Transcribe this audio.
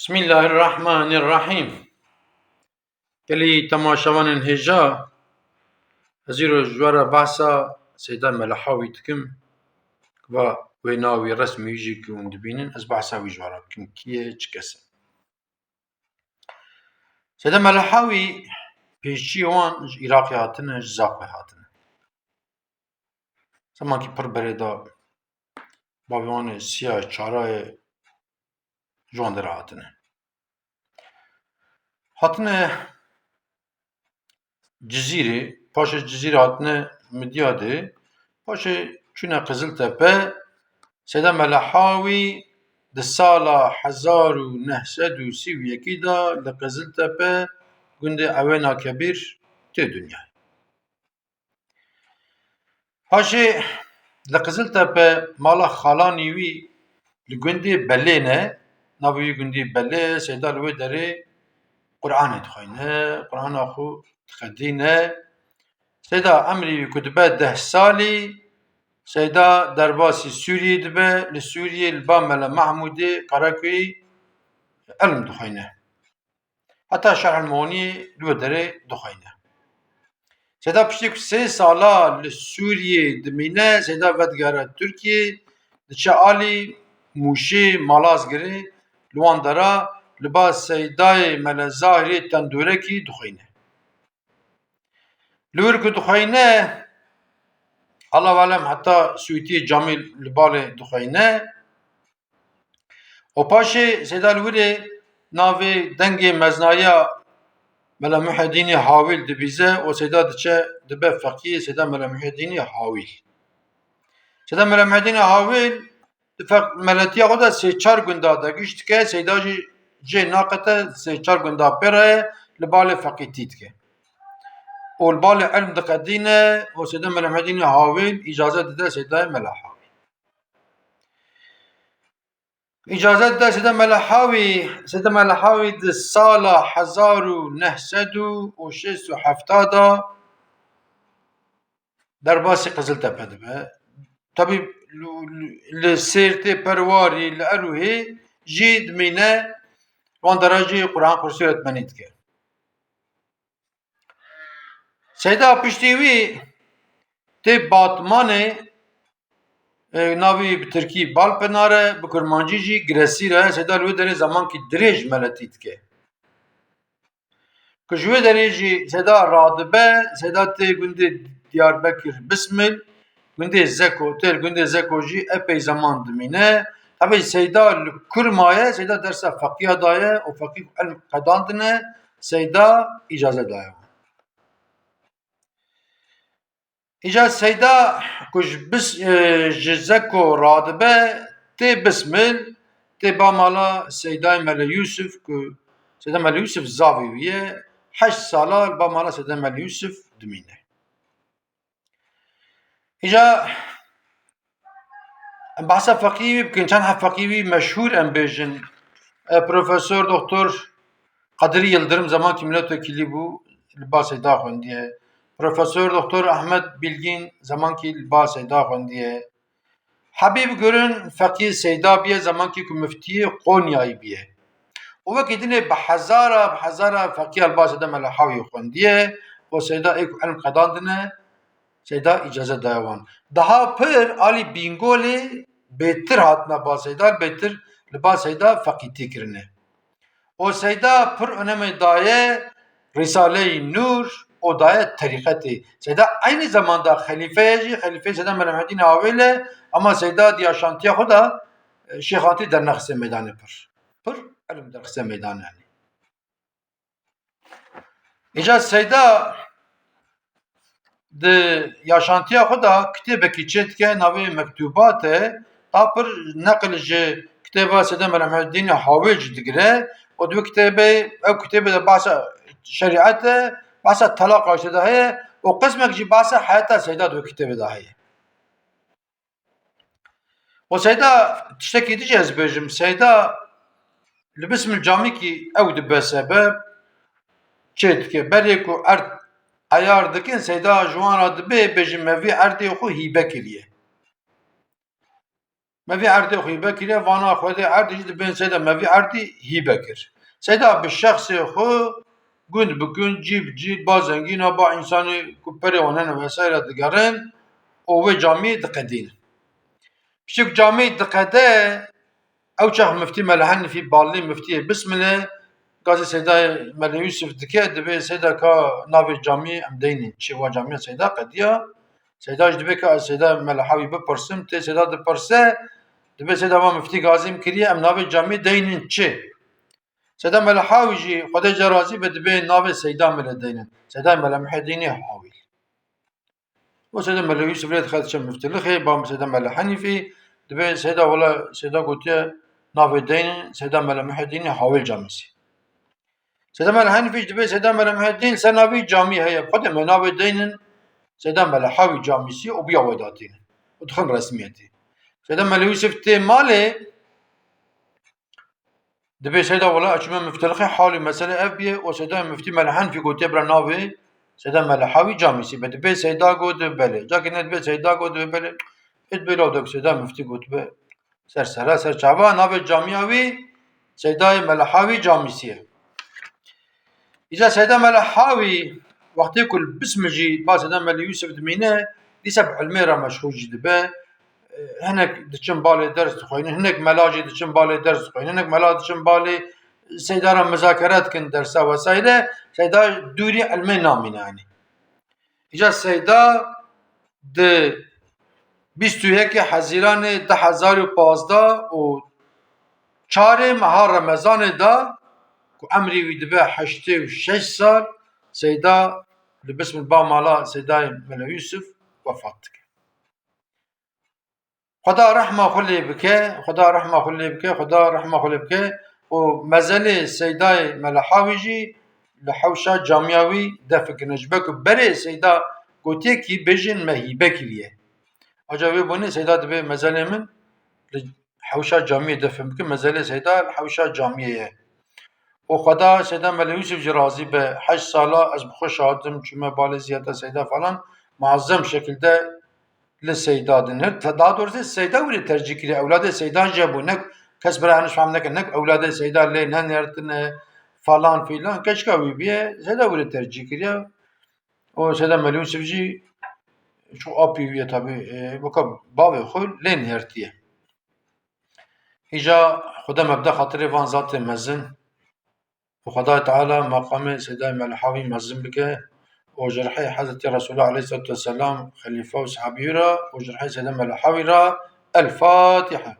بسم الله الرحمن الرحیم. کلی تماشاوان هجا هزیرو جوارا بحثا سیدا ملحاوی تکم و ویناوی رسمی ویجی که اون دبینن از بحثا وی جوارا بکم کیه چه کسه سیدا ملحاوی پیشچی وان عراقی هاتنه جزاقی هاتنه زمان که پر برده باویوان سیاه چارای جوان در هاتنه جزیره پاش جزیره هاتنه مدیاده پاش چونه قزل تپه سیدا ملحاوی د سالا 1931 دا لقزل تپه گند اوینا کبیر تی دنیا پاشه لقزل تپه مالا خالانی وی لگندی بلینه ناوی گندی بله سیدا لوی داره قرآن تخوینه قرآن آخو تخدینه سیدا امری کتبه 10 سالی سیدا درباسی سوریه دبه لسوریه البامل محمودی قراکوی علم دخوینه حتی شرح المعانی لو داره دخوینه سیدا پشتیک 3 سالا لسوریه دمینه سیدا ودگاره ترکیه دچه آلی موشی مالاز گره لوان داره لباس سیدای مل ظاهری تندوره کی دخوینه لور که دخوینه الله علم حتی سویتی جامیل لبال دخوینه و پاشه سیدا لوری ناوی دنگ مزنایا ملا محدین حاویل دبیزه و سیدا دچه دبه فقیه سیدا ملا محدین حاویل سیدا ملا محدین حاویل ملتیا خدا 3-4 گنده دگشت که سیدا جه ناقته 3-4 گنده پره لبال فقیه تید که و لبال علم دقدینه و سیدا ملا محدین حاویل اجازه دده سیدا ملا حاویل اجازه ده سیدا ملحاوی ده سال 1976 در باسی قزل تپه دبه طبی لسیرت پرواری لأروهی جید مینه وان دراجی قرآن قرسی اتمنید که سیدا پشتیوی تی باتمانه ناوی به ترکی بال پناره به کرمانجی جی گرسی ره سیدا لوی داره زمان کی دریج ملتید که کجوی داره جی سیدا رادبه سیدا تی گنده دیاربکر بسمل گنده زکو تیر گنده زکو جی epey zaman دمینه tabi سیدا کرمایه سیدا درس فقیه دایه و فقیه علم قداندنه سیدا اجازه دایه ایجا سیدا کج بس جزکو رادبه تی بسمل تی با مالا سیدای مل یوسف که سیدا مل یوسف زاویه 8 سالا با مالا سیدا مل یوسف دمینه ایجا بحثا فقیوی بکن چند فقیوی مشهور ام بیجن پروفسور دکتر قدری یلدرم زمان که ملتوکیلی بو لباس دا خوندیه پروفسور دکتر احمد بیلگین زمان کی لباس سیدا خوندیه حبیب گرن فقیه سیدا بیه زمان کی که مفتی قونیایی بیه و وقتی دینه به هزارا فقیه لباس سیدا ملحاوی خوندیه و سیدا ایک علم قداندنه سیدا اجازه دایوان daha پر آلی بینگولی بهتر هاتنا با سیدا بهتر لباس سیدا فقیتی کرنه و سیدا پر öneme daye Risale-i Nur o daye tarikati. Seyda aynı zamanda halife Seyda Melameddin Havile ama Seyda diya şantiya khuda Şeyhati der Nakse meydanı pır. Pır elim der Nakse meydanı yani. İca Seyda de yaşantiya khuda kitebeki çetke navi mektubate ta pır nakl ji kitaba Seyda Melameddin Havile digre o dü kitebe ev kitebe de bahsa şeriatı bahsa talak aşıda है o kısmek ji bahsa hayata seyda dü kitebe de है o seyda tişteki diyeceğiz bejim seyda libismil cami ki ev de sebep çet ki beri ku ert ayar dikin seyda juan adı be bejim mevi erdi xu hibe kiriye ما في عردي خوي بكر وانا خودي عردي جد بين سيدا ما في عردي هي بكر سيدا بالشخص خو گوند بکن جیب با زنگینا با انسانی که پریوانن و وسایل دگرن او جامعه دقدین بشك جامعه دقده او چه مفتي ملحن في بالي مفتي بسمله قاضي سيدا مل يوسف دكه دبي سيدا كا نافي جامعه ام ديني شي جامعه سيدا قديا سيدا دبي كا سيدا ملحوي بپرسم تي سيدا دپرسه دبي سيدا ما مفتي قاضي كريه ام نافي جامعه دينين چه سيدا ملحاوي جي خدي جرازي بدبي نافي سيدا ملدينين سيدا ملمحديني حاوي وسيدا مل يوسف ريد خد شم مفتلخي بام سيدا ملحني في دبي سيدا ولا سيدا قلت نافي دين سيدا ملمحديني حاول جامسي سيدا ملحني في دبي سيدا ملمحدين سنافي جامي هي خد منافي دين سيدا ملحاوي جامسي وبيا وداتين ودخل رسميتي سيدا مل يوسف تي مالي دبي سيدا ولا أشوف مفتلخي حالي مثلا أبيه وسيدا مفتي ملحن في قلت برنافي سيدا ملحاوي جامسي بدبي سيدا قد بله جاكن دبي سيدا قد بله اتبلو دك سيدا مفتي قد به سر چاوا ناوي جامعوي سيدا ملحاوي جامسيه إذا سيدا ملحاوي وقت كل بسم جي با سيدا مل يوسف دمينه لسبع علميرا مشهور جي دبي هناك دچن بالي درس خوين هناك ملاجي دچن بالي درس خوين هناك ملاجي دچن بالي سيدارا مذاكرات كن درسا وسايده سيدا دوري علمي نامين يعني إجا سيدا د 21 حزيران 2015 و 4 ماه رمضان دا كو عمري ويدبه 86 سال سيدا بسم البا مالا سيدا ملا يوسف وفات خدا رحمه خلي بك خدا رحمه خلي بك خدا رحمه خلي بك ومازال سيداي ملحاويجي لحوشا جامعوي دفك نجبك بري سيدا قوتيكي بجن مهيبكليه اجابي بني سيدا دبي مازال من حوشا جامعي دفك مازال سيدا الحوشا جامعيه وخدا سيدا مل يوسف جرازي ب 8 ساله از بخو شهادم چما بال زياده سيدا فلان معظم شكلده للسيدادن daha doğrusu seyda öyle tercih kiri evladı seydan jabunek kes berahanış famnek nek evladı seyda le ne nertine falan filan keşke biye seyda öyle tercih kiri o seyda melun sivci şu api tabi bu ka bavi khul len nertiye hica khuda mebda hatırı van zat mezin ve Huda Teala makamı seyda melhavi mezin bike وجرحي حضرة رسول الله عليه الصلاة والسلام خليفة وصحابيرا وجرحي سيدنا الحويرة الفاتحة